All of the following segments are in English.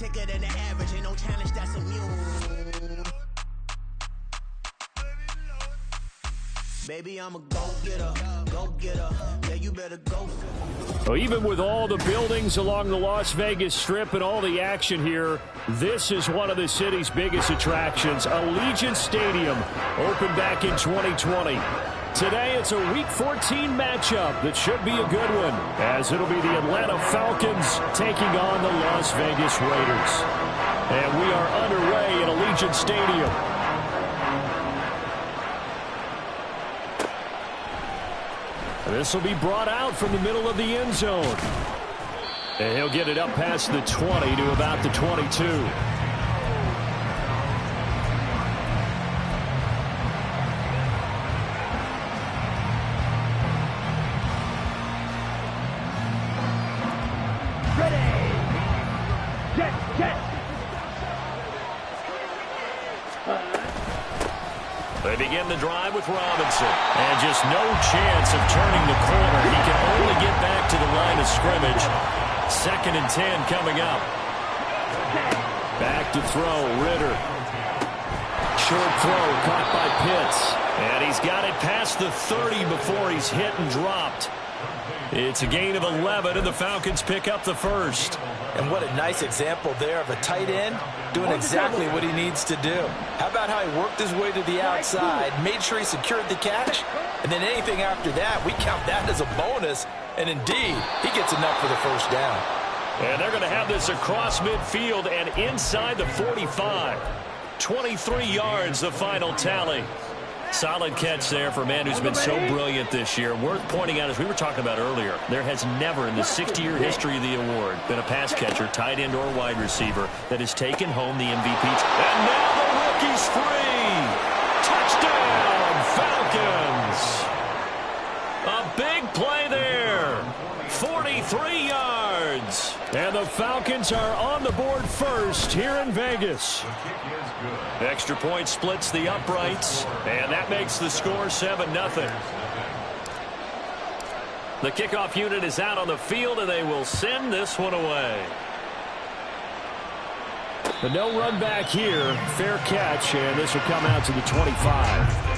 quicker than the average. Ain't no challenge that's immune. Baby, I'm a go-getter, go-getter. Yeah, you better go for it. So even with all the buildings along the Las Vegas Strip and all the action here, this is one of the city's biggest attractions. Allegiant Stadium opened back in 2020. Today it's a Week 14 matchup that should be a good one, as it'll be the Atlanta Falcons taking on the Las Vegas Raiders. And we are underway at Allegiant Stadium. This will be brought out from the middle of the end zone. And he'll get it up past the 20 to about the 22. They begin the drive with Robinson. And just no chance of turning the corner. He can only get back to the line of scrimmage. 2nd and 10 coming up. Back to throw, Ritter. Short throw caught by Pitts. And he's got it past the 30 before he's hit and dropped. It's a gain of 11, and the Falcons pick up the first. And what a nice example there of a tight end doing exactly what he needs to do. How about how he worked his way to the outside, made sure he secured the catch, and then anything after that, we count that as a bonus. And indeed, he gets enough for the first down. And they're going to have this across midfield and inside the 45. 23 yards, the final tally. Solid catch there for a man who's been so brilliant this year. Worth pointing out, as we were talking about earlier, there has never in the 60-year history of the award been a pass catcher, tight end, or wide receiver that has taken home the MVP. And now the rookie's free. Touchdown, Falcons. A big play there. 43 yards. And the Falcons are on the board first here in Vegas. Extra point splits the uprights, and that makes the score 7-0. The kickoff unit is out on the field, and they will send this one away. The no run back here, fair catch, and this will come out to the 25.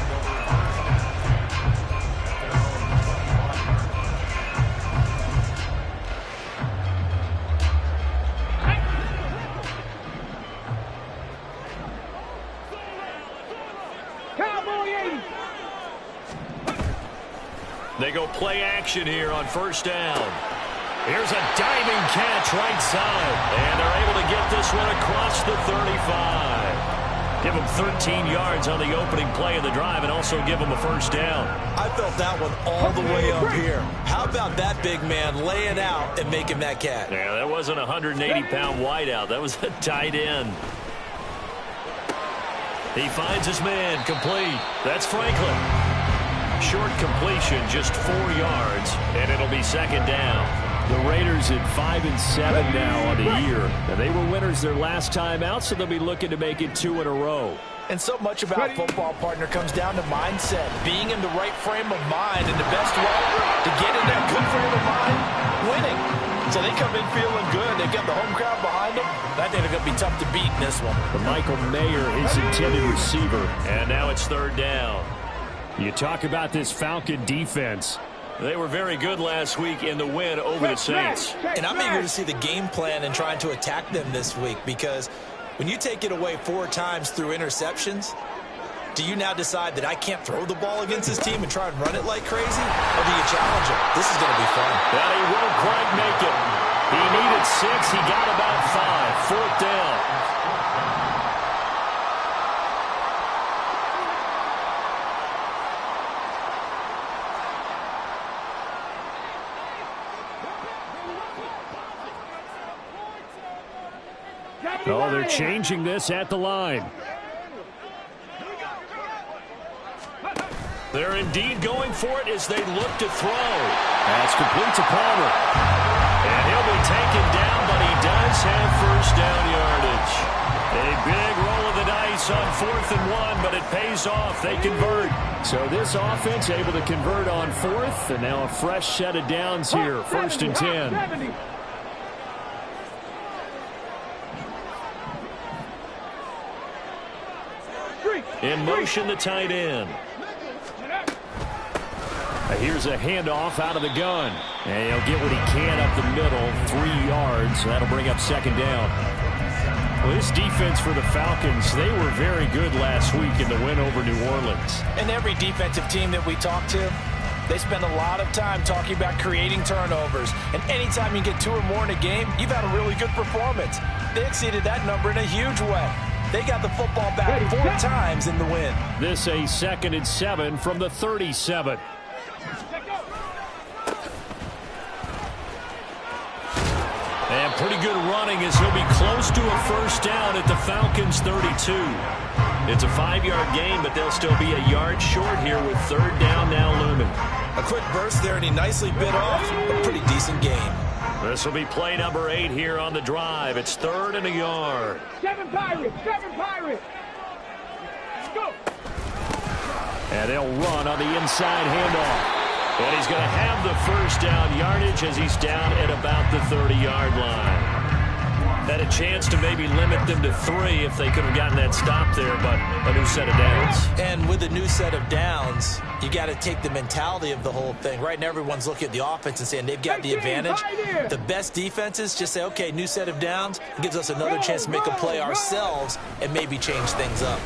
They go play action here on first down. Here's a diving catch right side. And they're able to get this one across the 35. Give them 13 yards on the opening play of the drive and also give them a first down. I felt that one all the way up here. How about that big man laying out and making that catch? Yeah, that wasn't a 180-pound wideout. That was a tight end. He finds his man complete. That's Franklin. Short completion, just 4 yards, and it'll be second down. The Raiders at 5-7 now on the year. And they were winners their last time out, so they'll be looking to make it 2 in a row. And so much about football, partner, comes down to mindset. Being in the right frame of mind, and the best way to get in that good frame of mind, winning. So they come in feeling good. They get the home crowd behind them. I think they're going to be tough to beat in this one. The Michael Mayer, his intended receiver. And now it's third down. You talk about this Falcon defense. They were very good last week in the win over the Saints. And I'm eager to see the game plan and trying to attack them this week, because when you take it away 4 times through interceptions, do you now decide that I can't throw the ball against this team and try and run it like crazy? Or do you challenge it? This is going to be fun. Well, he won't quite make it. He needed 6. He got about 5. Fourth down. Oh, they're changing this at the line. They're indeed going for it as they look to throw. That's complete to Palmer. And he'll be taken down, but he does have first down yardage. A big roll of the dice on 4th and 1, but it pays off. They convert. So this offense able to convert on 4th, and now a fresh set of downs here. 1st and 10. In motion, the tight end. Here's a handoff out of the gun. And he'll get what he can up the middle, 3 yards. That'll bring up second down. Well, this defense for the Falcons, they were very good last week in the win over New Orleans. And every defensive team that we talk to, they spend a lot of time talking about creating turnovers. And anytime you get 2 or more in a game, you've had a really good performance. They exceeded that number in a huge way. They got the football back 4 times in the win. This a 2nd and 7 from the 37. And pretty good running as he'll be close to a first down at the Falcons' 32. It's a 5-yard gain, but they'll still be a yard short here with 3rd down now looming. A quick burst there, and he nicely bit off a pretty decent gain. This will be play number 8 here on the drive. It's 3rd and a yard. 7 Pirates, 7 Pirates. Go. And they'll run on the inside handoff. And he's going to have the first down yardage as he's down at about the 30-yard line. Had a chance to maybe limit them to 3 if they could have gotten that stop there, but a new set of downs. And with a new set of downs, you got to take the mentality of the whole thing. Right now, everyone's looking at the offense and saying they've got the advantage. The best defenses just say, okay, new set of downs. It gives us another chance to make a play ourselves and maybe change things up.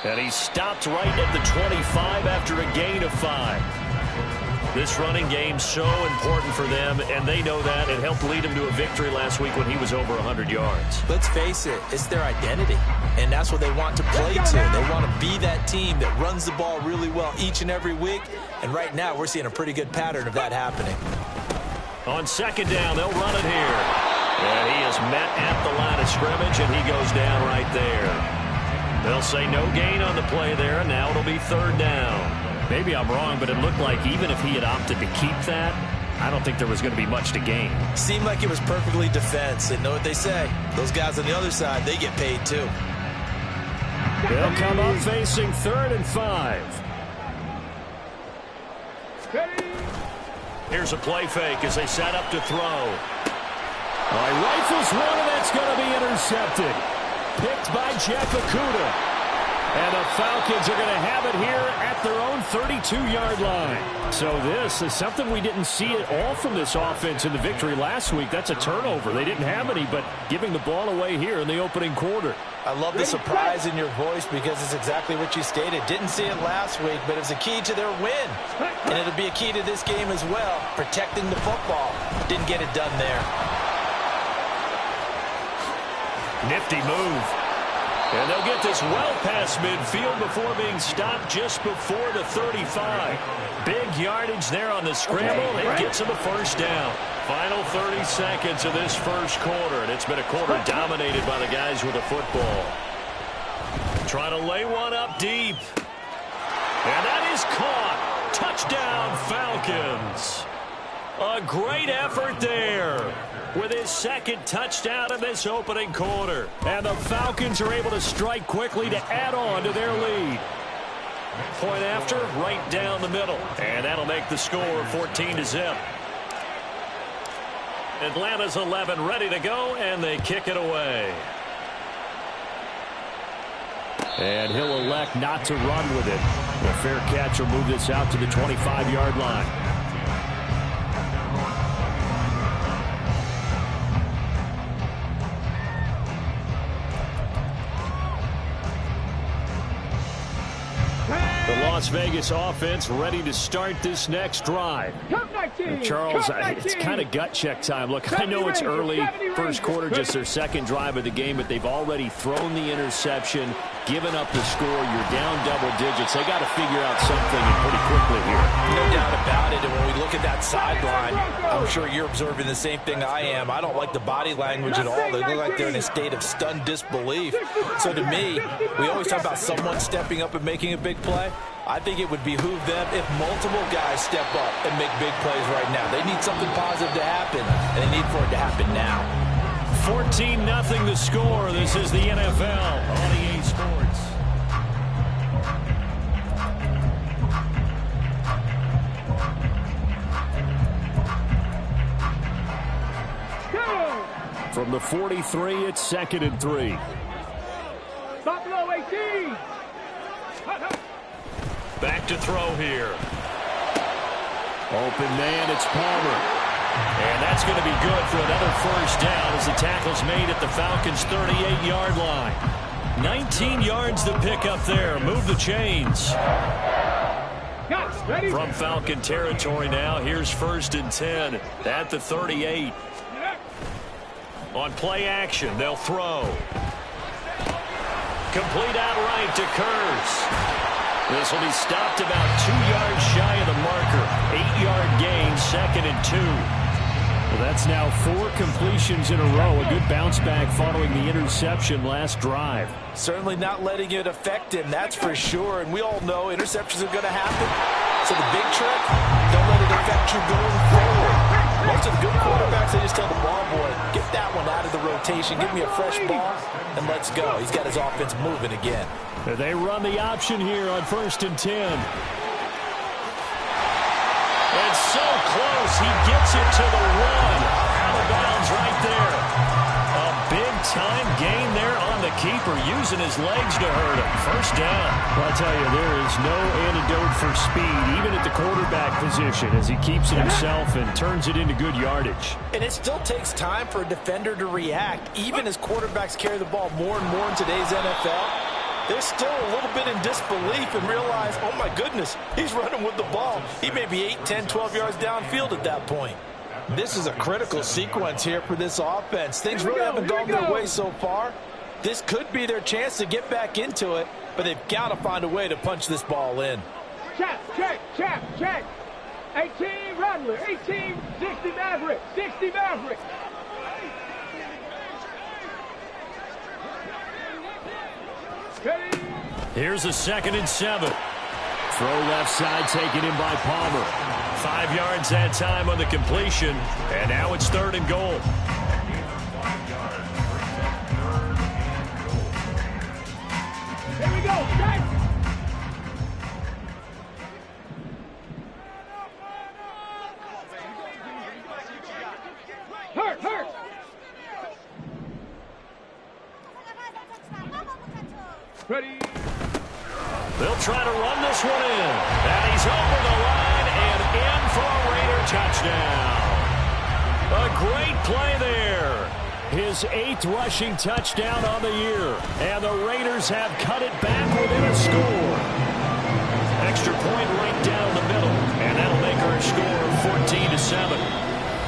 And he stopped right at the 25 after a gain of 5. This running game so important for them, and they know that. It helped lead him to a victory last week when he was over 100 yards. Let's face it, it's their identity, and that's what they want to play to. They want to be that team that runs the ball really well each and every week, and right now we're seeing a pretty good pattern of that happening. On 2nd down, they'll run it here. And he is met at the line of scrimmage, and he goes down right there. They'll say no gain on the play there, and now it'll be 3rd down. Maybe I'm wrong, but it looked like even if he had opted to keep that, I don't think there was going to be much to gain. Seemed like it was perfectly defense, and know what they say. Those guys on the other side, they get paid too. They'll come up facing 3rd and 5. Here's a play fake as they set up to throw. Rifles one, and that's going to be intercepted. Picked by Jeff Okudah. And the Falcons are going to have it here at their own 32-yard line. So this is something we didn't see at all from this offense in the victory last week. That's a turnover. They didn't have any, but giving the ball away here in the opening quarter. I love the surprise in your voice because it's exactly what you stated. Didn't see it last week, but it was a key to their win. And it'll be a key to this game as well, protecting the football. Didn't get it done there. Nifty move. And they'll get this well past midfield before being stopped just before the 35. Big yardage there on the scramble. It gets them a first down. Final 30 seconds of this first quarter. And it's been a quarter dominated by the guys with the football. Trying to lay one up deep. And that is caught. Touchdown, Falcons. A great effort there with his 2nd touchdown of this opening quarter. And the Falcons are able to strike quickly to add on to their lead. Point after, right down the middle. And that'll make the score 14-0. Atlanta's 11 ready to go, and they kick it away. And he'll elect not to run with it. A fair catch will move this out to the 25-yard line. The Las Vegas offense ready to start this next drive. Charles, it's kind of gut check time. Look, I know it's early, first quarter, just their 2nd drive of the game, but they've already thrown the interception, given up the score. You're down double digits. They got to figure out something pretty quickly here. No doubt about it. And when we look at that sideline, I'm sure you're observing the same thing I am. I don't like the body language at all. They look like they're in a state of stunned disbelief. So to me, we always talk about someone stepping up and making a big play. I think it would behoove them if multiple guys step up and make big plays right now. They need something positive to happen, and they need for it to happen now. 14-0 the score. This is the NFL on EA Sports. From the 43, it's 2nd and 3. back to throw here. Open man, it's Palmer. And that's going to be good for another first down as the tackle's made at the Falcons' 38-yard line. 19 yards to pick up there. Move the chains. From Falcon territory now, here's 1st and 10 at the 38. On play action, they'll throw. Complete outright to Kurz. This will be stopped about 2 yards shy of the marker. 8-yard gain, 2nd and 2. Well, that's now 4 completions in a row. A good bounce back following the interception last drive. Certainly not letting it affect him, that's for sure. And we all know interceptions are going to happen. So the big trick, don't let it affect you going forward. Most of the good quarterbacks, they just tell the ball boy, get that one out of the rotation, give me a fresh ball, and let's go. He's got his offense moving again. They run the option here on 1st and 10. And so close, he gets it to the 1. Out of bounds right there. A big-time gain there on the keeper, using his legs to hurt him. First down. Well, I tell you, there is no antidote for speed, even at the quarterback position, as he keeps it himself and turns it into good yardage. And it still takes time for a defender to react, even as quarterbacks carry the ball more and more in today's NFL. They're still a little bit in disbelief and realize, oh my goodness, he's running with the ball. He may be 8, 10, 12 yards downfield at that point. This is a critical sequence here for this offense. Things really haven't gone their way so far. This could be their chance to get back into it, but they've got to find a way to punch this ball in. Check. 18 Rattler, 18, 60 Maverick, 60 Maverick. Here's a 2nd and 7. Throw left side, taken in by Palmer. 5 yards that time on the completion, and now it's 3rd and goal. Here we go, guys. Hurt. Ready. They'll try to run this one in. And he's over the line and in for a Raider touchdown. A great play there. His 8th rushing touchdown on the year. And the Raiders have cut it back within a score. Extra point right down the middle. And that'll make our score 14-7.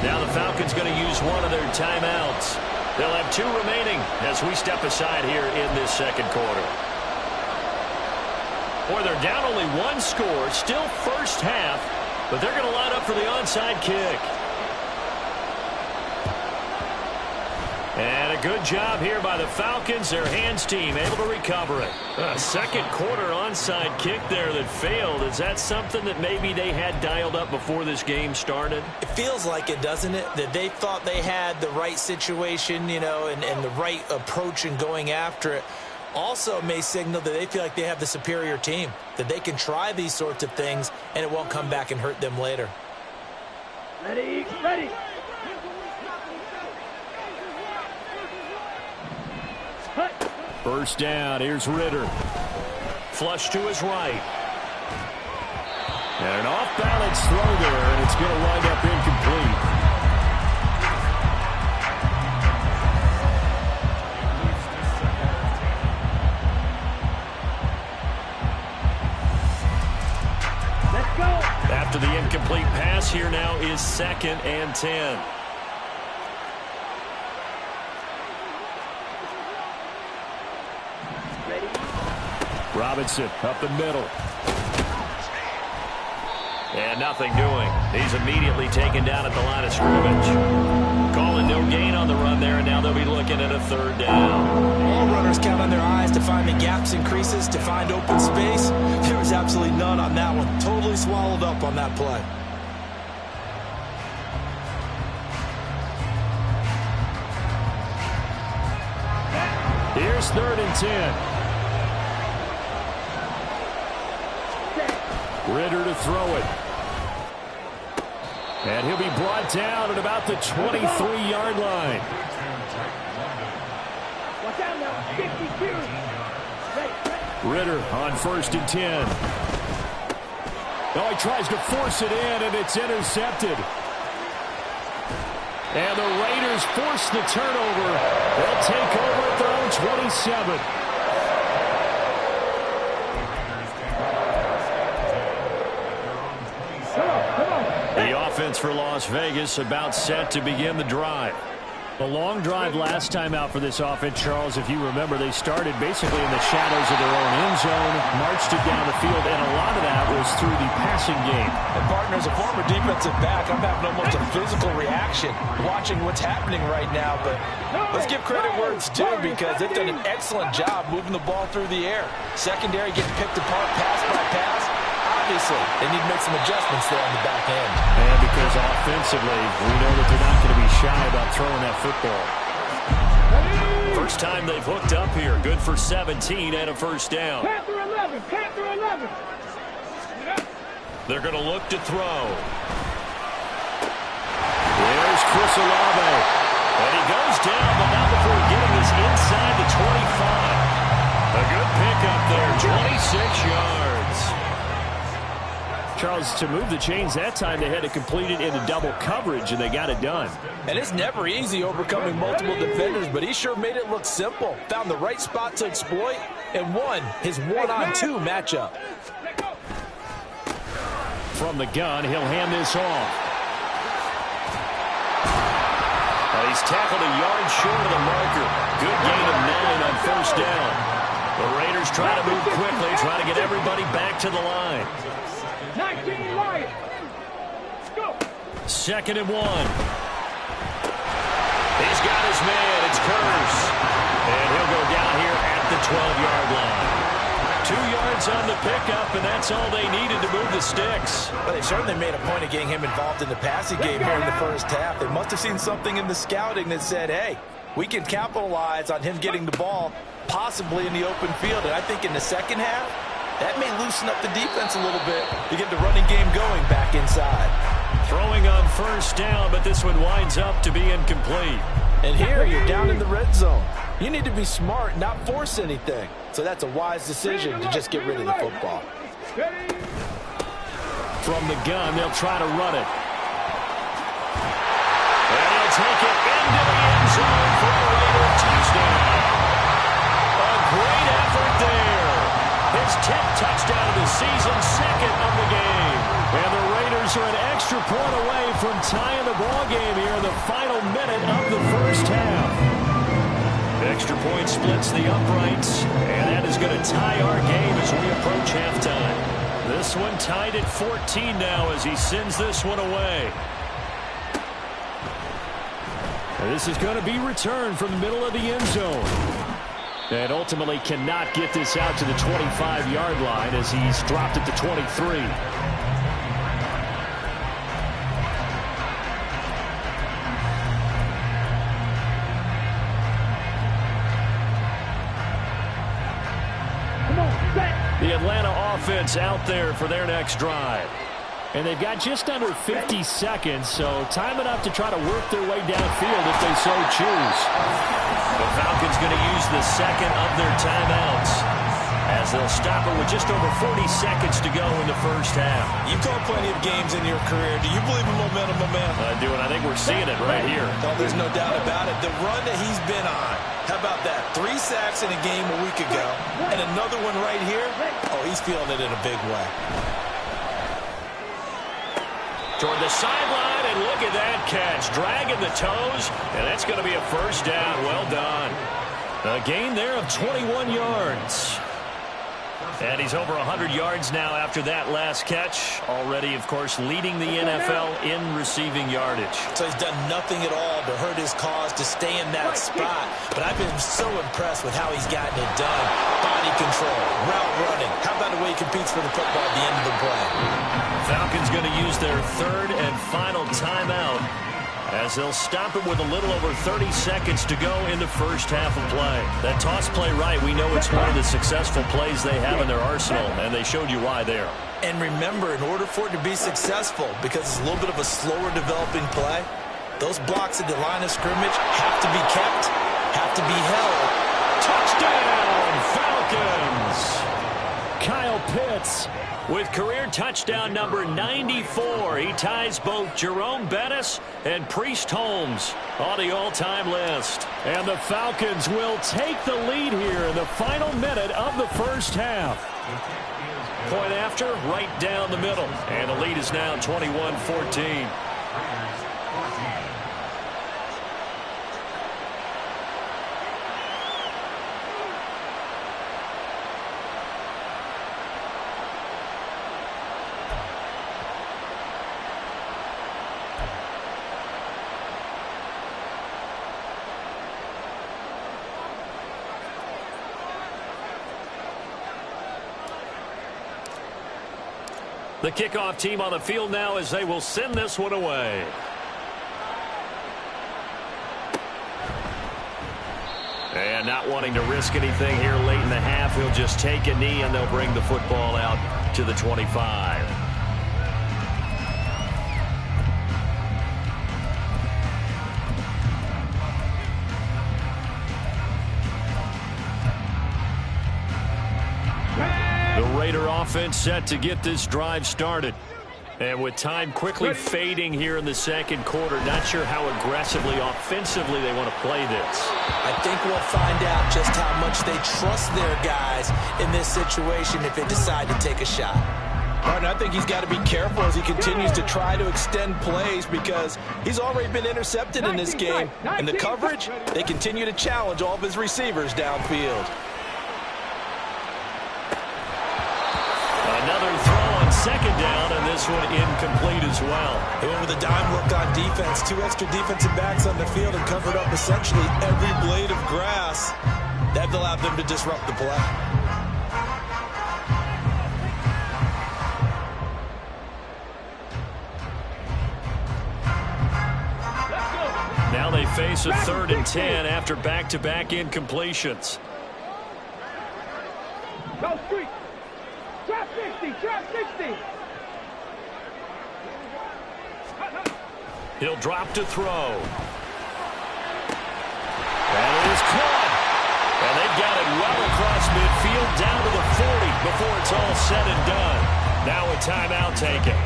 Now the Falcons going to use one of their timeouts. They'll have 2 remaining as we step aside here in this 2nd quarter. Boy, they're down only 1 score, still first half, but they're going to line up for the onside kick. And a good job here by the Falcons, their hands team, able to recover it. A 2nd quarter onside kick there that failed. Is that something that maybe they had dialed up before this game started? It feels like it, doesn't it? That they thought they had the right situation, you know, and the right approach in going after it. Also may signal that they feel like they have the superior team, that they can try these sorts of things and it won't come back and hurt them later. Ready. First down, here's Ritter. Flush to his right. And an off-balance throw there, and it's going to wind up incomplete. After the incomplete pass, here now is 2nd and 10. Robinson up the middle. And nothing doing. He's immediately taken down at the line of scrimmage. Calling no gain on the run there, and now they'll be looking at a 3rd down. All runners count on their eyes to find the gaps and creases, to find open space. There was absolutely none on that one. Totally swallowed up on that play. Here's 3rd and 10. Ritter to throw it. And he'll be brought down at about the 23-yard line. Watch out now. 52. Ritter on 1st and 10. Oh, he tries to force it in, and it's intercepted. And the Raiders force the turnover. They'll take over at their own 27. The offense for Las Vegas about set to begin the drive. A long drive last time out for this offense, Charles. If you remember, they started basically in the shadows of their own end zone, marched it down the field, and a lot of that was through the passing game. And partner, as a former defensive back, I'm having almost a physical reaction watching what's happening right now. But let's give credit where it's due, because they've done an excellent job moving the ball through the air. Secondary getting picked apart pass by pass. Obviously, they need to make some adjustments there on the back end. And because offensively, we know that they're not going to be shy about throwing that football. First time they've hooked up here. Good for 17 and a first down. Panther 11, Panther 11. They're going to look to throw. There's Chris Olave. And he goes down, but not before getting this inside the 25. A good pickup there, 26 yards. Charles, to move the chains that time, they had to complete it into double coverage, and they got it done. And it's never easy overcoming multiple defenders, but he sure made it look simple. Found the right spot to exploit and won his one-on-two matchup. From the gun, he'll hand this off. He's tackled a yard short of the marker. Good gain of 9 on first down. The Raiders try to move quickly, try to get everybody back to the line. 19 Lions. Go. 2nd and 1. He's got his man. It's Curse. And he'll go down here at the 12-yard line. 2 yards on the pickup, and that's all they needed to move the sticks. Well, they certainly made a point of getting him involved in the passing game here in the first half. They must have seen something in the scouting that said, hey, we can capitalize on him getting the ball possibly in the open field. And I think in the second half, that may loosen up the defense a little bit to get the running game going back inside. Throwing on first down, but this one winds up to be incomplete. And here you're down in the red zone. You need to be smart, not force anything. So that's a wise decision to just get rid of the football. From the gun, they'll try to run it. And he'll take it into the end zone for a Raider touchdown. A great effort there. His 10th touchdown of the season, 2nd of the game. And the Raiders are an extra point away from tying the ball game here in the final minute of the first half. Extra point splits the uprights, and that is going to tie our game as we approach halftime. This one tied at 14 now as he sends this one away. And this is going to be returned from the middle of the end zone. And ultimately cannot get this out to the 25-yard line as he's dropped at the 23. The Atlanta offense out there for their next drive. And they've got just under 50 seconds, so time enough to try to work their way downfield if they so choose. The Falcons going to use the second of their timeouts as they'll stop it with just over 40 seconds to go in the first half. You've called plenty of games in your career. Do you believe in momentum, my man? I do, and I think we're seeing it right here. Oh, there's no doubt about it. The run that he's been on. How about that? 3 sacks in a game a week ago, and another one right here. Oh, he's feeling it in a big way. Toward the sideline, and look at that catch. Dragging the toes, and that's going to be a first down. Well done. A gain there of 21 yards. And he's over 100 yards now after that last catch. Already, of course, leading the NFL in receiving yardage. So he's done nothing at all to hurt his cause to stay in that spot. But I've been so impressed with how he's gotten it done. Body control, route running. How about the way he competes for the football at the end of the play? Falcons going to use their 3rd and final timeout as they'll stop it with a little over 30 seconds to go in the first half of play. That toss play right, we know it's one of the successful plays they have in their arsenal, and they showed you why there. And remember, in order for it to be successful, because it's a little bit of a slower developing play, those blocks at the line of scrimmage have to be kept, have to be held. Touchdown, Falcons! Kyle Pitts. With career touchdown number 94, he ties both Jerome Bettis and Priest Holmes on the all-time list. And the Falcons will take the lead here in the final minute of the first half. Point after, right down the middle. And the lead is now 21-14. The kickoff team on the field now as they will send this one away. And not wanting to risk anything here late in the half, he'll just take a knee and they'll bring the football out to the 25. Raider offense set to get this drive started. And with time quickly fading here in the second quarter, not sure how aggressively, offensively they want to play this. I think we'll find out just how much they trust their guys in this situation if they decide to take a shot. Martin, I think he's got to be careful as he continues to try to extend plays because he's already been intercepted in this game. And the coverage, they continue to challenge all of his receivers downfield. Another throw on second down, and this one incomplete as well. They went with a dime look on defense. 2 extra defensive backs on the field and covered up essentially every blade of grass. That allowed them to disrupt the play. Now they face a 3rd and 10 after back-to-back incompletions. Go street. Trap 60, trap 60. He'll drop to throw. And it is caught. And they've got it well across midfield down to the 40 before it's all said and done. Now a timeout taken.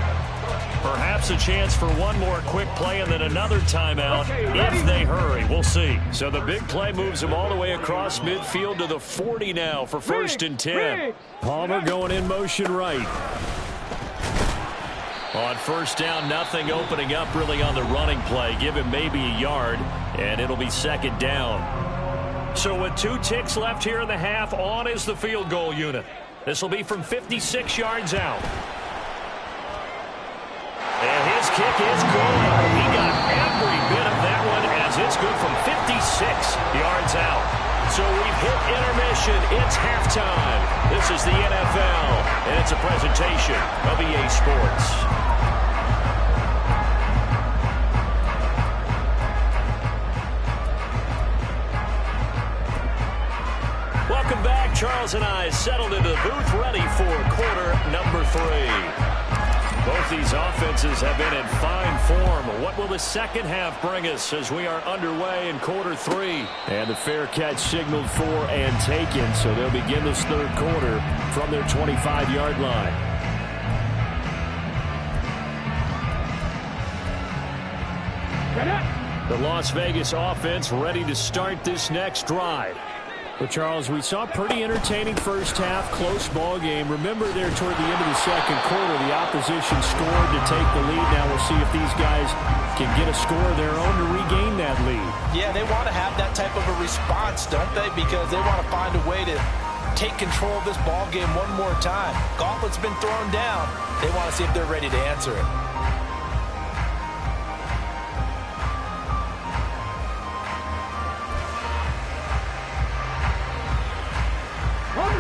Perhaps a chance for one more quick play and then another timeout if they hurry. We'll see. So the big play moves them all the way across midfield to the 40 now for 1st and 10. Palmer going in motion right. On 1st down, nothing opening up really on the running play. Give him maybe a yard, and it'll be 2nd down. So with 2 ticks left here in the half, on is the field goal unit. This will be from 56 yards out. And his kick is good. He got every bit of that one as it's good from 56 yards out. So we've hit intermission. It's halftime. This is the NFL, and it's a presentation of EA Sports. Welcome back. Charles and I settled into the booth ready for quarter number 3. Both these offenses have been in fine form. What will the second half bring us as we are underway in quarter 3? And the fair catch signaled for and taken, so they'll begin this 3rd quarter from their 25-yard line. The Las Vegas offense ready to start this next drive. But, Charles, we saw a pretty entertaining first half, close ball game. Remember there toward the end of the second quarter, the opposition scored to take the lead. Now we'll see if these guys can get a score of their own to regain that lead. Yeah, they want to have that type of a response, don't they? Because they want to find a way to take control of this ball game one more time. Gauntlet's been thrown down. They want to see if they're ready to answer it.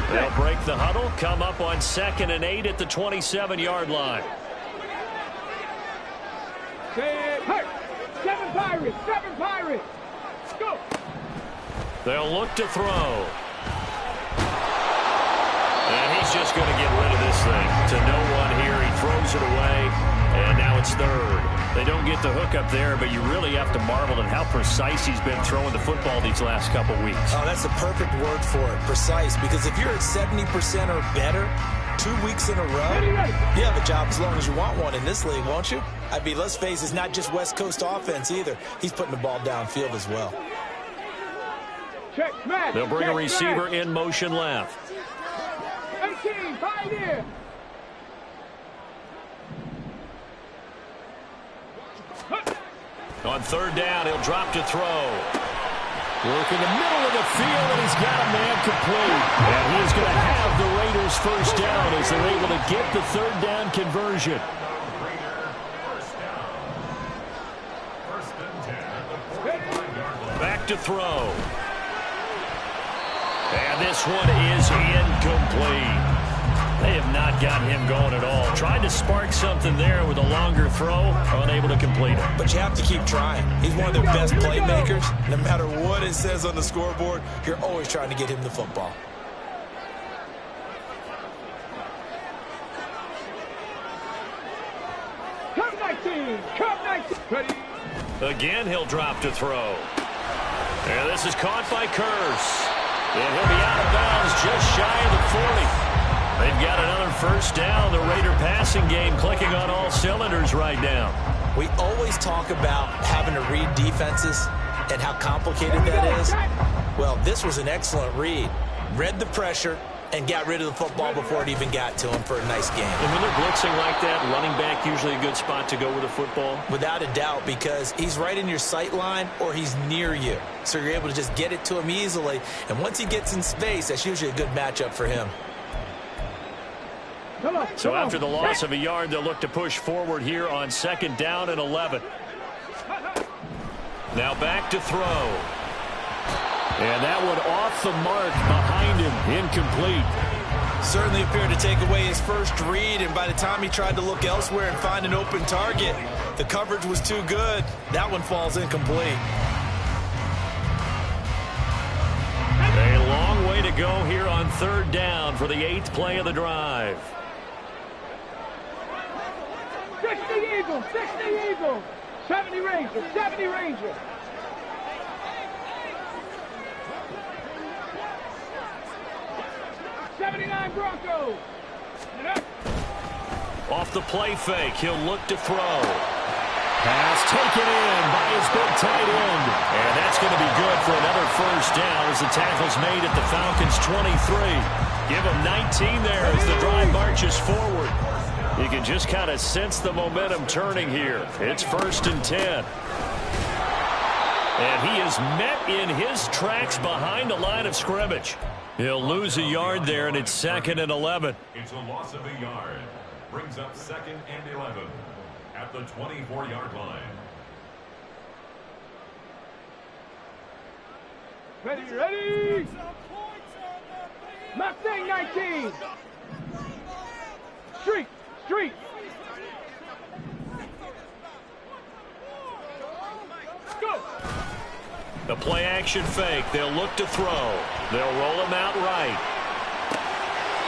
They'll break the huddle, come up on 2nd and 8 at the 27-yard line. 7 Pirates, 7 Pirates. Go. They'll look to throw. And he's just going to get rid of this thing to no one here. He throws it away, And now it's third. They don't get the hook up there, but you really have to marvel at how precise he's been throwing the football these last couple weeks. Oh, that's the perfect word for it, precise, because if you're at 70% or better 2 weeks in a row, you have a job as long as you want one in this league, won't you? I mean, let's face it, it's not just West Coast offense either. He's putting the ball downfield as well. Check, smash. They'll bring check, a receiver smash. in motion left. 18, pioneer. On third down, he'll drop to throw. Work in the middle of the field, and he's got a man complete. And he's going to have the Raiders first down as they're able to get the third down conversion. Back to throw. And this one is incomplete. They have not got him going at all. Tried to spark something there with a longer throw, unable to complete it. But you have to keep trying. He's one of their best playmakers. No matter what it says on the scoreboard, you're always trying to get him the football. Come 19, come 19. Ready. Again, he'll drop to throw. And this is caught by Kearse. And he'll be out of bounds just shy of the 40. They've got another first down. The Raider passing game clicking on all cylinders right now. We always talk about having to read defenses and how complicated that is. Well, this was an excellent read. Read the pressure and got rid of the football before it even got to him for a nice game. And when they're blitzing like that, running back usually a good spot to go with the football? Without a doubt, because he's right in your sight line or he's near you. So you're able to just get it to him easily. And once he gets in space, that's usually a good matchup for him. So after the loss of a yard, they'll look to push forward here on second down and 11. Now back to throw. And that one off the mark behind him, incomplete. Certainly appeared to take away his first read, and by the time he tried to look elsewhere and find an open target, the coverage was too good. That one falls incomplete. A long way to go here on third down for the 8th play of the drive. 60 Eagles, 60 Eagles. 70 Rangers, 70 Rangers. '79 Broncos. Off the play fake, he'll look to throw. Pass taken in by his big tight end. And that's going to be good for another first down as the tackle's made at the Falcons' 23. Give him 19 there as the drive marches forward. You can just kind of sense the momentum turning here. It's 1st and 10. And he is met in his tracks behind the line of scrimmage. He'll lose a yard there, and it's 2nd and 11. It's a loss of a yard. Brings up 2nd and 11 at the 24-yard line. Ready, ready. Mustang 19. Street, street. Go. The play action fake. They'll look to throw. They'll roll him out right.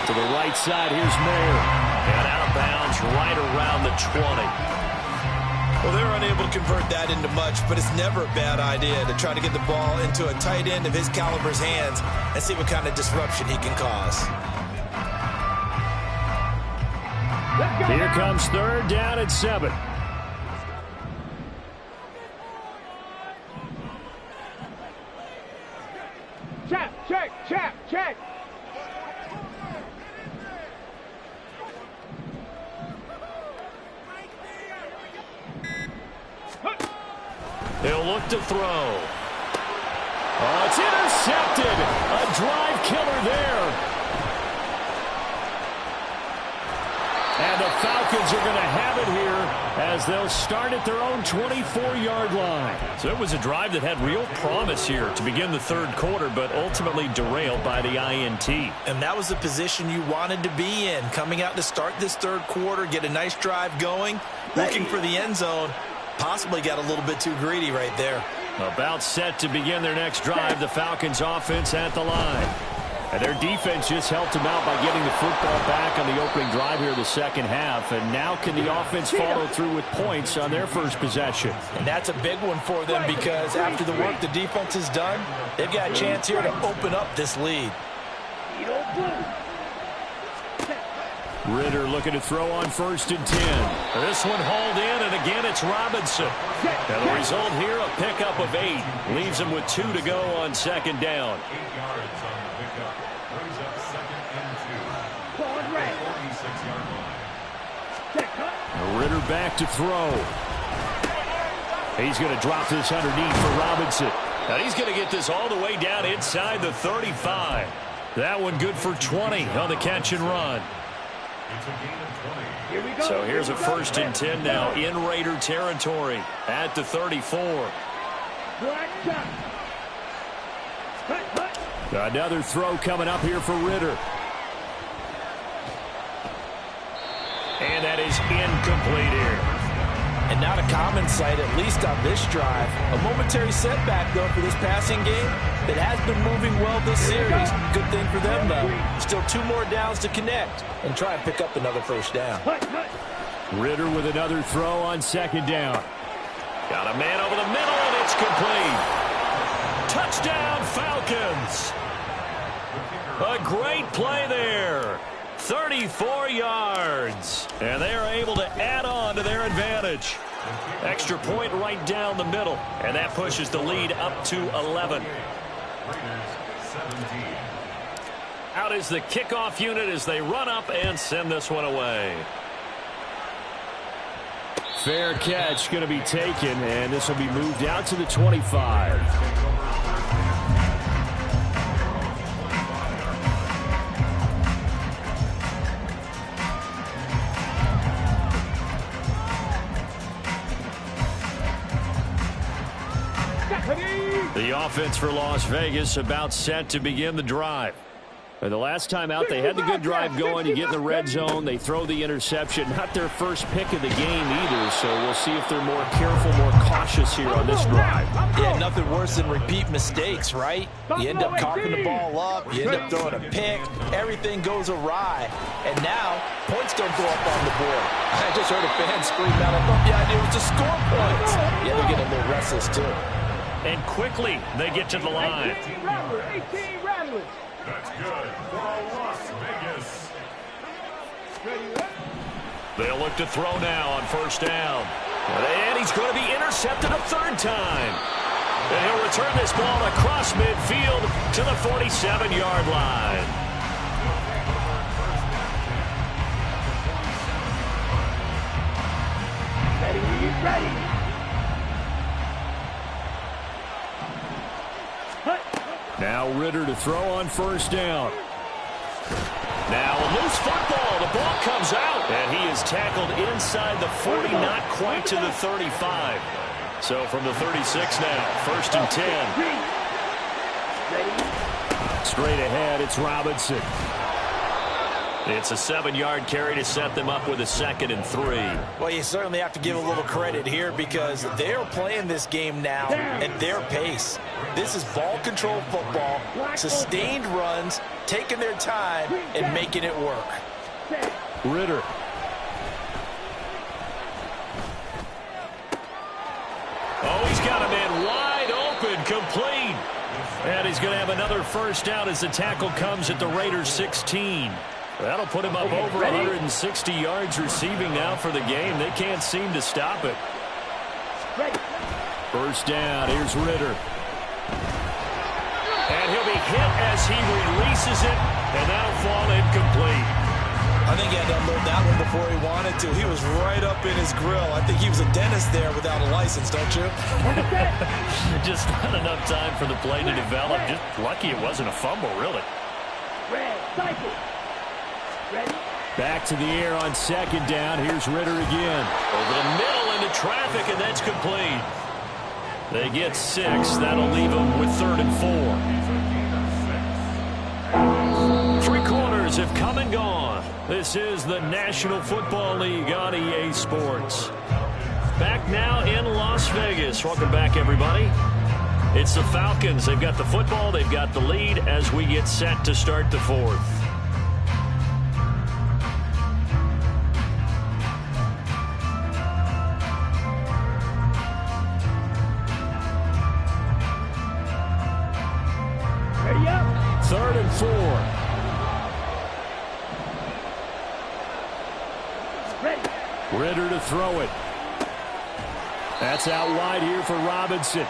To the right side, here's Mayer. And out of bounds right around the 20. Well, they're unable to convert that into much, but it's never a bad idea to try to get the ball into a tight end of his caliber's hands and see what kind of disruption he can cause. Here comes third down and 7. Check. He'll look to throw. Oh, it's intercepted. A drive killer there. And the Falcons are going to have it here as they'll start at their own 24-yard line. So it was a drive that had real promise here to begin the third quarter, but ultimately derailed by the INT. And that was the position you wanted to be in, coming out to start this third quarter, get a nice drive going, looking for the end zone. Possibly got a little bit too greedy right there. About set to begin their next drive, the Falcons offense at the line. And their defense just helped them out by getting the football back on the opening drive here in the second half. And now can the offense follow through with points on their first possession? And that's a big one for them because after the work the defense has done, they've got a chance here to open up this lead. Ridder looking to throw on 1st and 10. This one hauled in, and again it's Robinson. And the result here, a pickup of 8. Leaves him with 2 to go on 2nd down. 8 yards on the pickup. Brings up 2nd and 2. 46-yard line. Ridder back to throw. He's going to drop this underneath for Robinson. Now he's going to get this all the way down inside the 35. That one good for 20 on the catch and run. It's a gain of 20. Here we go. So here's a 1st and 10 now in Raider territory at the 34. Another throw coming up here for Ridder. And that is incomplete here. And not a common sight, at least on this drive. A momentary setback, though, for this passing game that has been moving well this series. Good thing for them, though. Still 2 more downs to connect and try and pick up another 1st down. Ridder with another throw on 2nd down. Got a man over the middle, and it's complete. Touchdown, Falcons. A great play there. 34 yards. And they are able to add on to their advantage. Extra point right down the middle. And that pushes the lead up to 11. Raiders 17. Out is the kickoff unit as they run up and send this one away. Fair catch going to be taken, and this will be moved out to the 25. The offense for Las Vegas about set to begin the drive. The last time out, they had the good drive going. You get in the red zone, they throw the interception. Not their first pick of the game either, so we'll see if they're more careful, more cautious here on this drive. Yeah, nothing worse than repeat mistakes, right? You end up coughing the ball up, you end up throwing a pick, everything goes awry, and now points don't go up on the board. I just heard a fan scream out, I thought the idea was to score points. Yeah, they're getting a little restless too. And quickly, they get to the line. 18 Rattlers. That's good for Las Vegas. They'll look to throw now on 1st down. And he's going to be intercepted a 3rd time. And he'll return this ball across midfield to the 47-yard line. Ready. Now Ridder to throw on 1st down. Now a loose football. The ball comes out. And he is tackled inside the 40, not quite to the 35. So from the 36 now, 1st and 10. Straight ahead, it's Robinson. It's a 7-yard carry to set them up with a 2nd and 3. Well, you certainly have to give a little credit here because they're playing this game now at their pace. This is ball control football, sustained runs, taking their time and making it work. Ridder. Oh, he's got a man wide open, complete. And he's going to have another 1st down as the tackle comes at the Raiders 16. That'll put him up over 160 yards receiving now for the game. They can't seem to stop it. 1st down, here's Ridder. And he'll be hit as he releases it, and that'll fall incomplete. I think he had to unload that one before he wanted to. He was right up in his grill. I think he was a dentist there without a license, don't you? Just not enough time for the play to develop. Just lucky it wasn't a fumble, really. Back to the air on 2nd down. Here's Ridder again. Over the middle into traffic, and that's complete. They get 6. That'll leave them with 3rd and 4. 3 quarters have come and gone. This is the National Football League on EA Sports. Back now in Las Vegas. Welcome back, everybody. It's the Falcons. They've got the football. They've got the lead as we get set to start the fourth. Ready up. 3rd and 4. Ready. Ritter to throw it. That's out wide here for Robinson.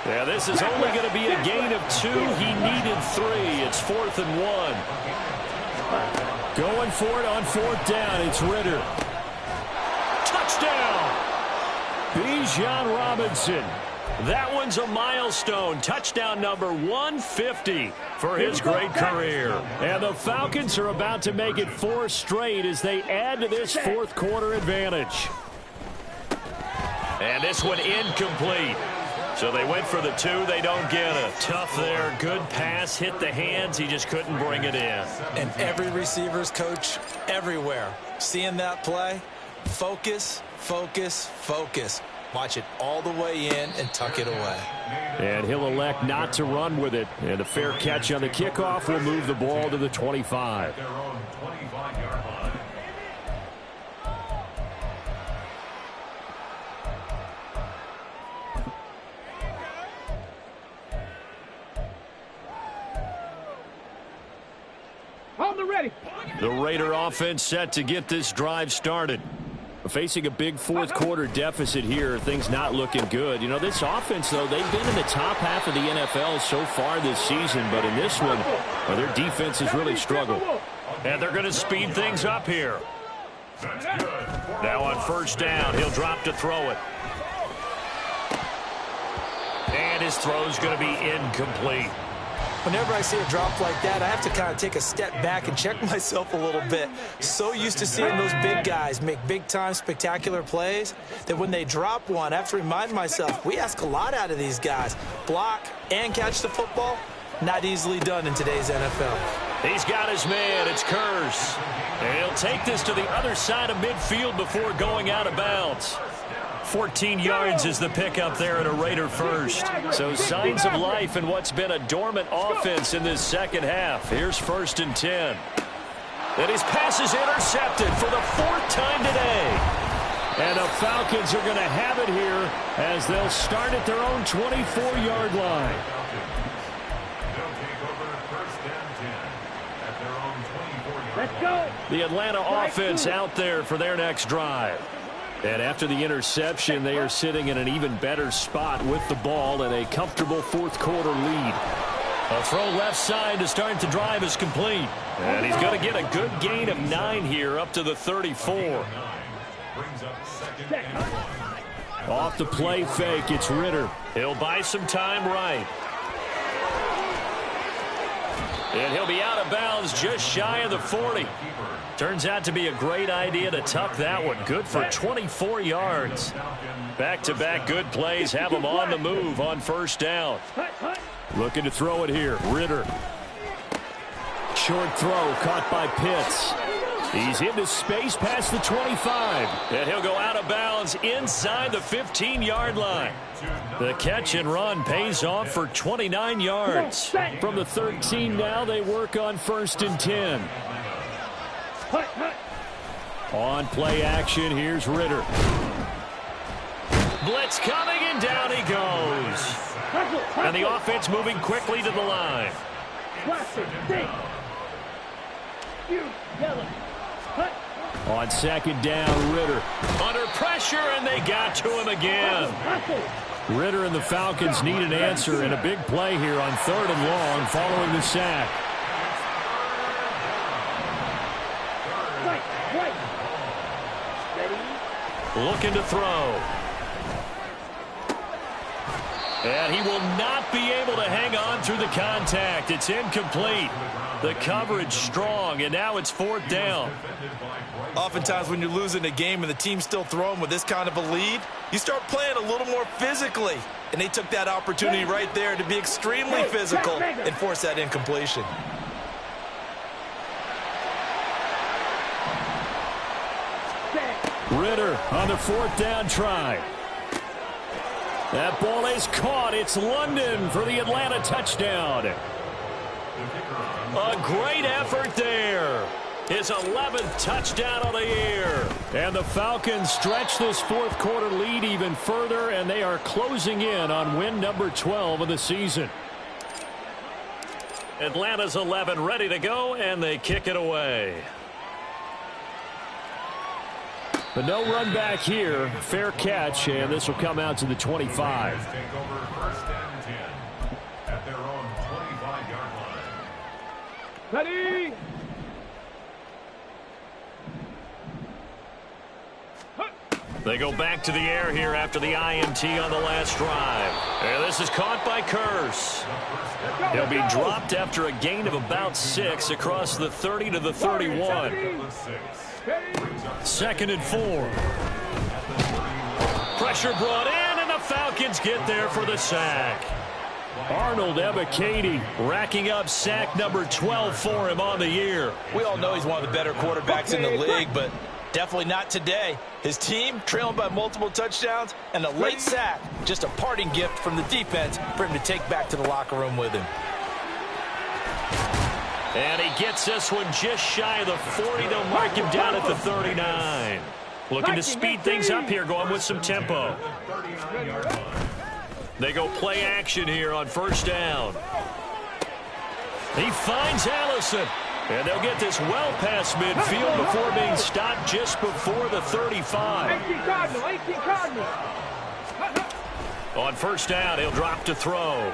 Yeah, this is only going to be a gain of 2. He needed 3. It's 4th and 1. Going for it on 4th down. It's Ritter. Touchdown! Bijan Robinson. That one's a milestone. Touchdown number 150 for his great career. And the Falcons are about to make it 4 straight as they add to this 4th quarter advantage. And this one incomplete. So they went for the 2. They don't get it. Tough there. Good pass. Hit the hands. He just couldn't bring it in. And every receiver's coach everywhere. Seeing that play, focus, focus, focus. Watch it all the way in and tuck it away. And he'll elect not to run with it. And a fair catch on the kickoff will move the ball to the 25. Their own 25-yard line. On the ready. The Raider offense set to get this drive started. Facing a big 4th quarter deficit here, things not looking good. You know, this offense, though, they've been in the top half of the NFL so far this season, but in this one, well, their defense has really struggled. And they're going to speed things up here. Now on 1st down, he'll drop to throw it. And his throw's going to be incomplete. Whenever I see a drop like that, I have to kind of take a step back and check myself a little bit. So used to seeing those big guys make big-time spectacular plays that when they drop one, I have to remind myself, we ask a lot out of these guys. Block and catch the football, not easily done in today's NFL. He's got his man. It's Kurz. And he'll take this to the other side of midfield before going out of bounds. 14 yards is the pickup there at a Raider first. So signs of life in what's been a dormant offense in this second half. Here's 1st and 10. And his pass is intercepted for the 4th time today. And the Falcons are going to have it here as they'll start at their own 24-yard line. They'll take over 1st and 10 at their own 24-yard line. Let's go. The Atlanta offense out there for their next drive. And after the interception, they are sitting in an even better spot with the ball and a comfortable 4th quarter lead. A throw left side to start the drive is complete. And he's going to get a good gain of 9 here up to the 34. Brings up 2nd and 1. Off the play fake, it's Ritter. He'll buy some time right. And he'll be out of bounds just shy of the 40. Turns out to be a great idea to tuck that one. Good for 24 yards. Back-to-back good plays have him on the move on 1st down. Looking to throw it here. Ritter. Short throw caught by Pitts. He's into space past the 25. And he'll go out of bounds inside the 15-yard line. The catch and run pays off for 29 yards. From the 13 now, they work on 1st and 10. On play action, here's Ritter. Blitz coming, and down he goes. And the offense moving quickly to the line. On 2nd down, Ritter. Under pressure, and they got to him again. Ritter and the Falcons need an answer, and a big play here on 3rd and long following the sack. Looking to throw. And he will not be able to hang on through the contact. It's incomplete. The coverage strong, and now it's 4th down. Oftentimes when you're losing a game and the team's still throwing with this kind of a lead, you start playing a little more physically. And they took that opportunity right there to be extremely physical and force that incompletion. Ritter on the 4th down try. That ball is caught. It's London for the Atlanta touchdown. A great effort there. His 11th touchdown of the year. And the Falcons stretch this fourth quarter lead even further, and they are closing in on win number 12 of the season. Atlanta's 11 ready to go, and they kick it away. But no run back here. Fair catch, and this will come out to the 25. Take over first and 10 at their own 25-yard line. Ready? They go back to the air here after the INT on the last drive. And this is caught by Kearse. He'll be dropped after a gain of about 6 across the 30 to the 31. 2nd and 4. Pressure brought in, and the Falcons get there for the sack. Arnold Ebiketie racking up sack number 12 for him on the year. We all know he's one of the better quarterbacks in the league, but definitely not today. His team trailing by multiple touchdowns, and a late sack, just a parting gift from the defense for him to take back to the locker room with him. And he gets this one just shy of the 40. They'll mark him down at the 39. Looking to speed things up here, going with some tempo. They go play action here on first down. He finds Allison. And they'll get this well past midfield before being stopped just before the 35. 18 Cardinal. On first down, he'll drop to throw.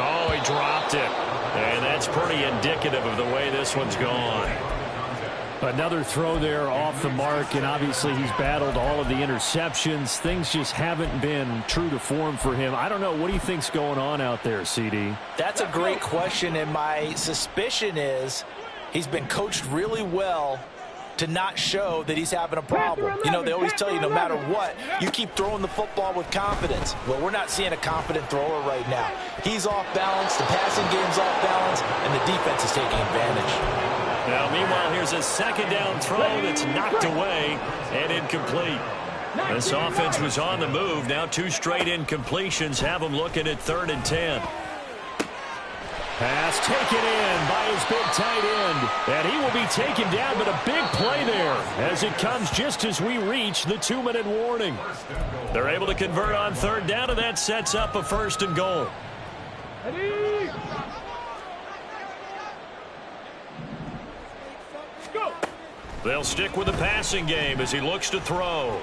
Oh, he dropped it. And that's pretty indicative of the way this one's gone. Another throw there off the mark, and obviously he's battled all of the interceptions. Things just haven't been true to form for him. I don't know. What do you think's going on out there, CD? That's a great question, and my suspicion is he's been coached really well to not show that he's having a problem. You know, they always tell you no matter what, you keep throwing the football with confidence. Well, we're not seeing a confident thrower right now. He's off balance, the passing game's off balance, and the defense is taking advantage. Now, meanwhile, here's a second down throw that's knocked away and incomplete. This offense was on the move. Now 2 straight incompletions have them looking at 3rd and 10. Pass taken in by his big tight end. And he will be taken down, but a big play there as it comes just as we reach the 2-minute warning. They're able to convert on 3rd down, and that sets up a 1st and goal. Ready? Go. They'll stick with the passing game as he looks to throw.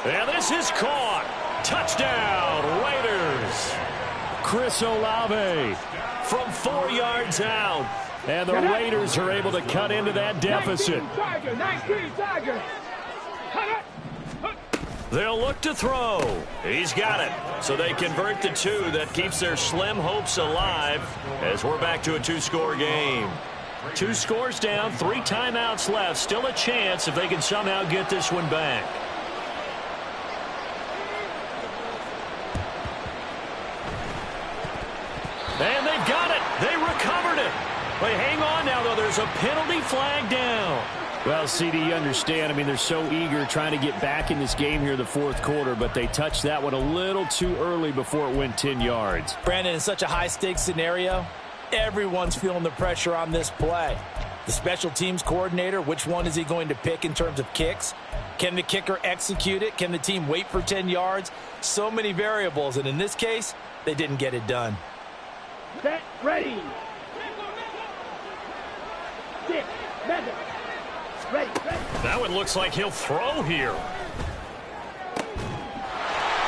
And this is caught. Touchdown, Raiders. Chris Olave from 4 yards out. And the Raiders are able to cut into that deficit. 19 Tiger. They'll look to throw. He's got it. So they convert the 2. That keeps their slim hopes alive as we're back to a 2-score game. 2 scores down, 3 timeouts left. Still a chance if they can somehow get this one back. And they've got it. They recovered it. But hang on now, though. There's a penalty flag down. Well, CD, you understand. I mean, they're so eager trying to get back in this game here in the fourth quarter, but they touched that one a little too early before it went 10 yards. Brandon, in such a high-stakes scenario, everyone's feeling the pressure on this play. The special teams coordinator, which one is he going to pick in terms of kicks? Can the kicker execute it? Can the team wait for 10 yards? So many variables, and in this case, they didn't get it done. Set, ready. 6, 7. Ready. That one looks like he'll throw here.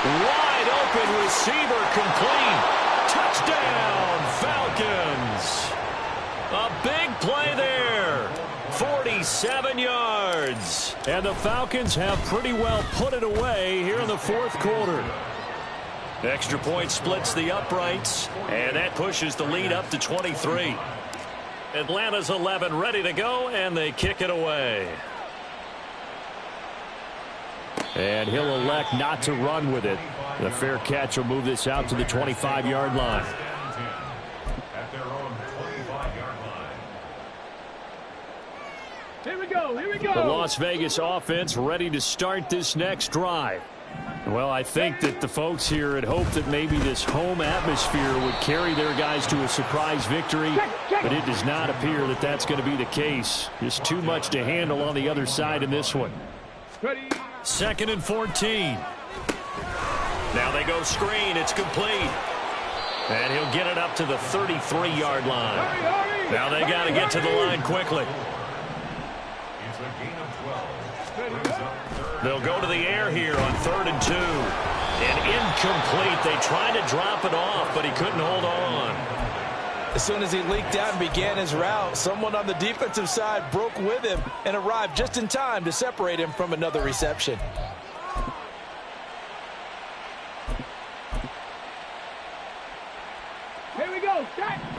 Wide open receiver complete. Touchdown, Falcons. A big play there. 47 yards. And the Falcons have pretty well put it away here in the fourth quarter. Extra point splits the uprights, and that pushes the lead up to 23. Atlanta's 11 ready to go, and they kick it away. And he'll elect not to run with it. The fair catch will move this out to the 25-yard line. At their own 25-yard line. Here we go. The Las Vegas offense ready to start this next drive. Well, I think that the folks here had hoped that maybe this home atmosphere would carry their guys to a surprise victory, but it does not appear that that's going to be the case. Just too much to handle on the other side in this one. 2nd and 14. Now they go screen. It's complete. And he'll get it up to the 33-yard line. Now they got to get to the line quickly. It's a gain of 12. Brings up third. They'll go to the air here on 3rd and 2. And incomplete. They tried to drop it off, but he couldn't hold on. As soon as he leaked out and began his route, someone on the defensive side broke with him and arrived just in time to separate him from another reception. Here we go.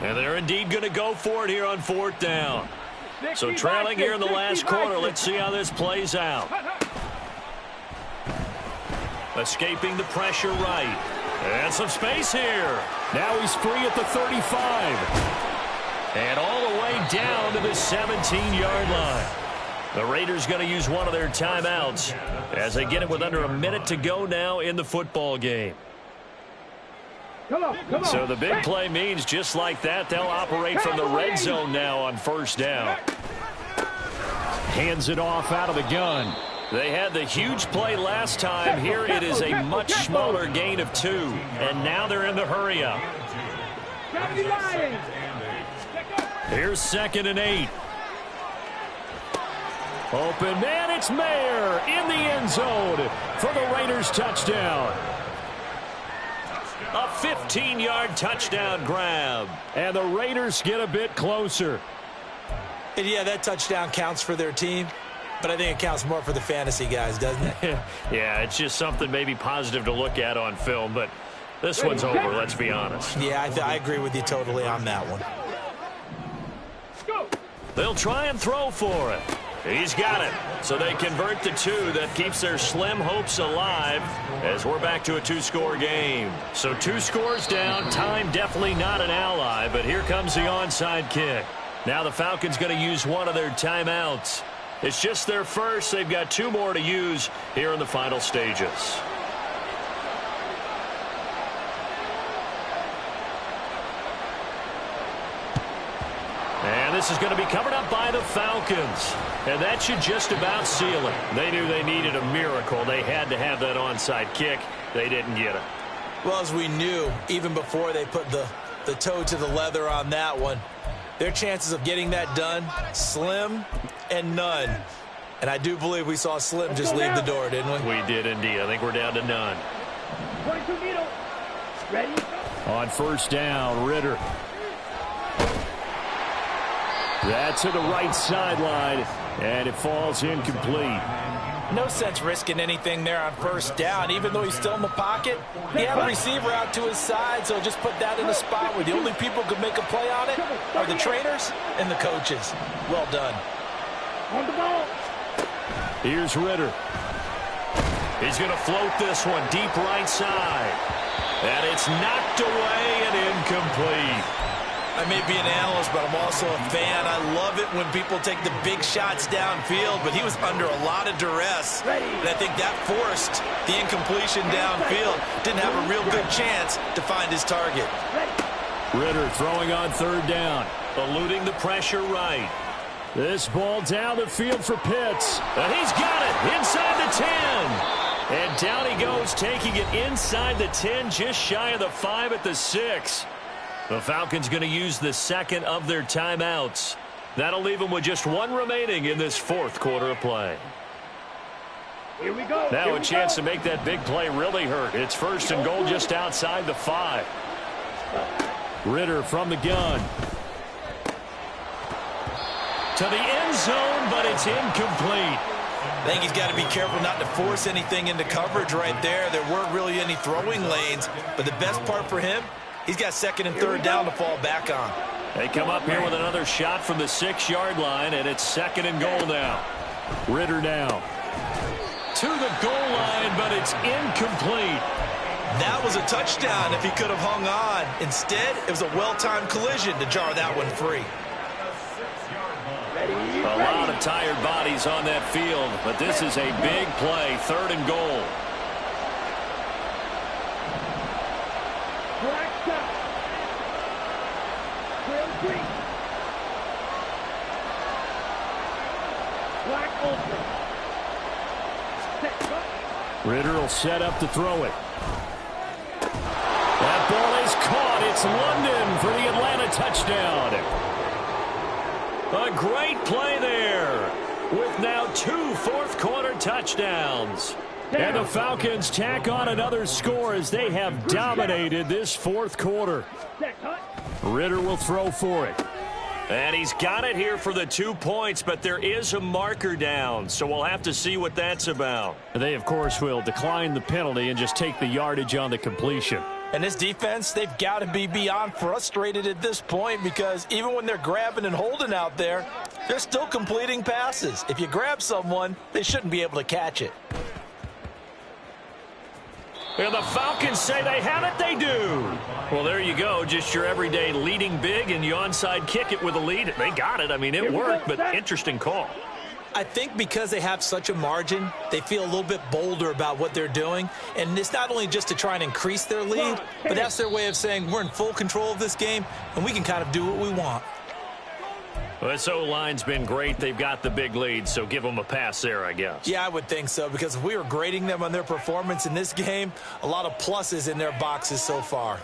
And they're indeed going to go for it here on 4th down. So trailing here in the last quarter. Let's see how this plays out. Escaping the pressure right. And some space here. Now he's free at the 35. And all the way down to the 17-yard line. The Raiders going to use one of their timeouts as they get it with under a minute to go now in the football game. Come on. So the big play means just like that, they'll operate from the red zone now on 1st down. Hands it off out of the gun. They had the huge play last time. Here it is a much smaller gain of 2. And now they're in the hurry up. Here's 2nd and 8. Open man, it's Mayer in the end zone for the Raiders touchdown. A 15-yard touchdown grab. And the Raiders get a bit closer. And yeah, that touchdown counts for their team, but I think it counts more for the fantasy guys, doesn't it? Yeah, it's just something maybe positive to look at on film, but this one's over, let's be honest. Yeah, I agree with you totally on that one. They'll try and throw for it. He's got it. So they convert the 2. That keeps their slim hopes alive as we're back to a 2-score game. So 2 scores down. Time definitely not an ally, but here comes the onside kick. Now the Falcons going to use one of their timeouts. It's just their first. They've got 2 more to use here in the final stages. And this is going to be covered up by the Falcons. And that should just about seal it. They knew they needed a miracle. They had to have that onside kick. They didn't get it. Well, as we knew, even before they put the toe to the leather on that one, their chances of getting that done, slim and none. And I do believe we saw Slim just leave the door, didn't we? We did indeed. I think we're down to none. 22 needle. Ready? On 1st down, Ritter. That's to the right sideline, and it falls incomplete. No sense risking anything there on 1st down, even though he's still in the pocket. He had a receiver out to his side, so just put that in a spot where the only people who could make a play on it are the trainers and the coaches. Well done. On the ball. Here's Ritter. He's going to float this one deep right side. And it's knocked away and incomplete. I may be an analyst, but I'm also a fan. I love it when people take the big shots downfield, but he was under a lot of duress. And I think that forced the incompletion downfield. Didn't have a real good chance to find his target. Ritter throwing on 3rd down. Eluding the pressure right. This ball down the field for Pitts. And he's got it inside the 10. And down he goes, taking it inside the 10, just shy of the 5 at the 6. The Falcons going to use the 2nd of their timeouts. That'll leave them with just 1 remaining in this 4th quarter of play. Here we go. Now a chance to make that big play really hurt. It's 1st and goal just outside the 5. Ritter from the gun. To the end zone, but it's incomplete. I think he's got to be careful not to force anything into coverage right there. There weren't really any throwing lanes, but the best part for him, he's got 2nd and 3rd down to fall back on. They come up here with another shot from the 6-yard line, and it's 2nd and goal now. Ritter now. To the goal line, but it's incomplete. That was a touchdown if he could have hung on. Instead, it was a well-timed collision to jar that one free. A lot of tired bodies on that field, but this is a big play, 3rd and goal. Green. Black Ultra. Set, cut. Ritter will set up to throw it. That ball is caught. It's London for the Atlanta touchdown. A great play there with now 2 fourth-quarter touchdowns. And the Falcons tack on another score as they have dominated this fourth quarter. Set, cut. Ritter will throw for it. And he's got it here for the 2 points, but there is a marker down, so we'll have to see what that's about. They, of course, will decline the penalty and just take the yardage on the completion. And this defense, they've got to be beyond frustrated at this point because even when they're grabbing and holding out there, they're still completing passes. If you grab someone, they shouldn't be able to catch it. And the Falcons say they have it, they do. Well, there you go, just your everyday leading big, and you onside kick it with a lead. They got it. I mean, it worked, but interesting call. I think because they have such a margin, they feel a little bit bolder about what they're doing. And it's not only just to try and increase their lead, but that's their way of saying we're in full control of this game, and we can kind of do what we want. Well, this O-line's been great. They've got the big lead, so give them a pass there, I guess. Yeah, I would think so, because if we were grading them on their performance in this game, a lot of pluses in their boxes so far.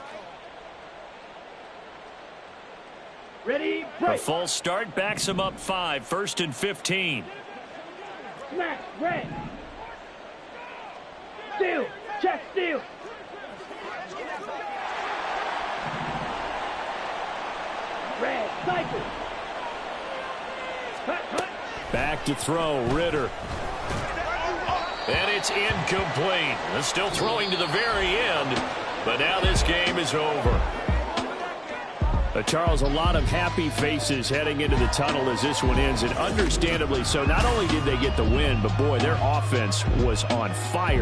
Ready, A break. false start backs them up 5, 1st and 15. Smash, red. Steal, check, steal. Red, cycle. Cut, cut. Back to throw, Ritter. And it's incomplete. They're still throwing to the very end, but now this game is over. Charles, a lot of happy faces heading into the tunnel as this one ends, and understandably so. Not only did they get the win, but boy, their offense was on fire.